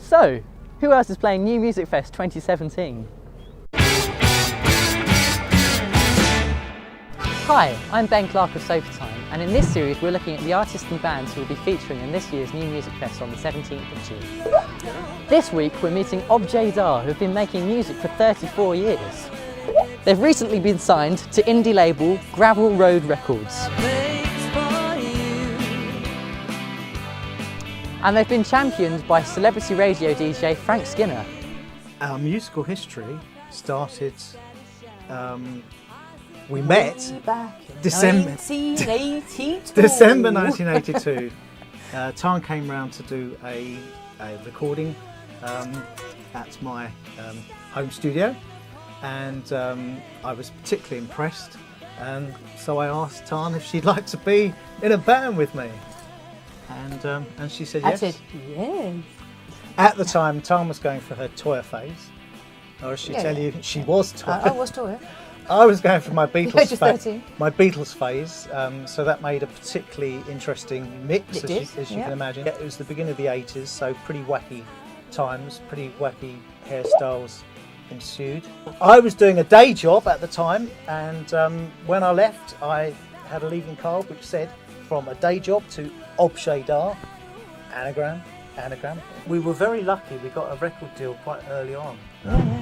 So, who else is playing New Music Fest 2017? Hi, I'm Ben Clark of SofaTime, and in this series we're looking at the artists and bands who will be featuring in this year's New Music Fest on the 17th of June. This week we're meeting Objayda, who have been making music for 34 years. They've recently been signed to indie label Gravel Road Records. And they've been championed by celebrity radio DJ Frank Skinner. Our musical history started, we met December 1982. Tan came round to do a recording at my home studio, and I was particularly impressed, and so I asked Tan if she'd like to be in a band with me. And she said yes. I said yes. At the time, Tan was going for her Toyah phase. Or as she tell you, she was Toyah. I was Toyah. I was going for my Beatles phase. So that made a particularly interesting mix, as you can imagine. It was the beginning of the 80s, so pretty wacky times, pretty wacky hairstyles ensued. I was doing a day job at the time, and when I left, I had a leaving card which said, from a day job to Objayda, anagram. We were very lucky, we got a record deal quite early on.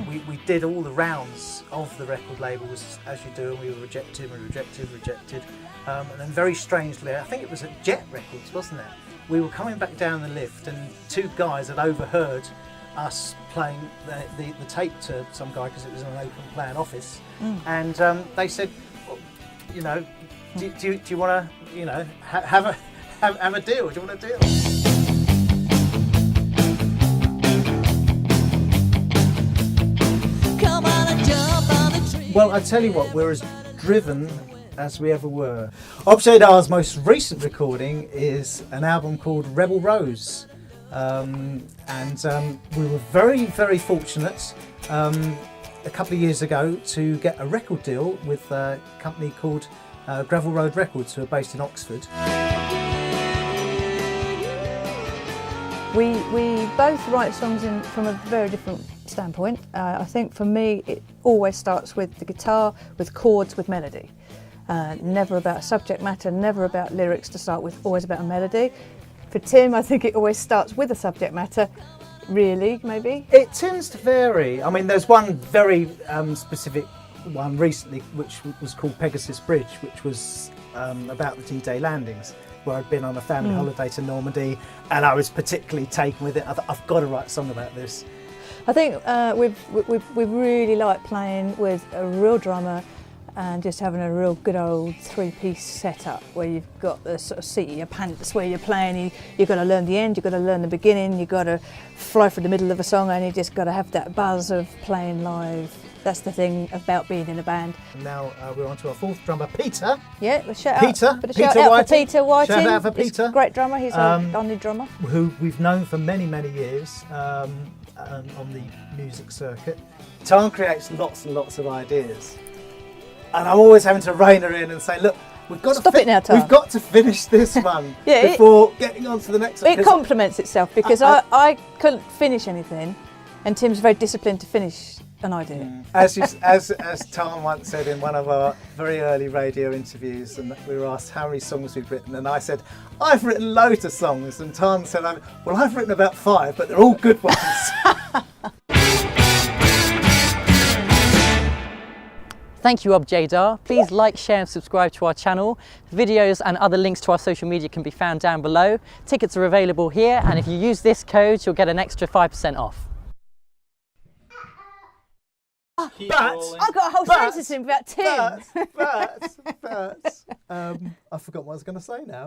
We did all the rounds of the record labels, as you do, and we were rejected. And then very strangely, I think it was at Jet Records, wasn't it? We were coming back down the lift and two guys had overheard us playing the tape to some guy, because it was in an open plan office. And they said, well, you know, do you want to, you know, have a deal? Do you want a deal? Well, I tell you what, we're as driven as we ever were. Objayda's most recent recording is an album called Rebel Rose, and we were very, very fortunate a couple of years ago to get a record deal with a company called Gravel Road Records, who are based in Oxford. We both write songs from a very different standpoint. I think for me it always starts with the guitar, with chords, with melody. Never about subject matter, never about lyrics to start with, always about a melody. For Tim, I think it always starts with a subject matter, really, maybe? It tends to vary. I mean, there's one very specific one recently which was called Pegasus Bridge, which was about the D-Day landings, where I'd been on a family holiday to Normandy, and I was particularly taken with it. I've got to write a song about this. I think we really like playing with a real drummer and just having a real good old three-piece setup where you've got the sort of seat of your pants where you're playing. You've got to learn the end, you've got to learn the beginning, you've got to fly through the middle of a song, and you just got to have that buzz of playing live. That's the thing about being in a band. Now we're on to our fourth drummer, Peter. Yeah, let's shout out for Peter Whiting. Shout out for Peter. He's a great drummer, he's a only drummer. Who we've known for many, many years on the music circuit. Tan creates lots and lots of ideas. And I'm always having to rein her in and say, look, we've got we've got to finish this one before getting on to the next one. It complements itself, because I couldn't finish anything, and Tim's very disciplined to finish an idea. As Tan once said in one of our very early radio interviews, and we were asked how many songs we've written, and I said, I've written loads of songs, and Tan said, well, I've written about 5, but they're all good ones. Thank you, Objayda. Please like, share and subscribe to our channel. Videos and other links to our social media can be found down below. Tickets are available here, and if you use this code, you'll get an extra 5% off. I've got a whole sentence in about Tim. I forgot what I was going to say now.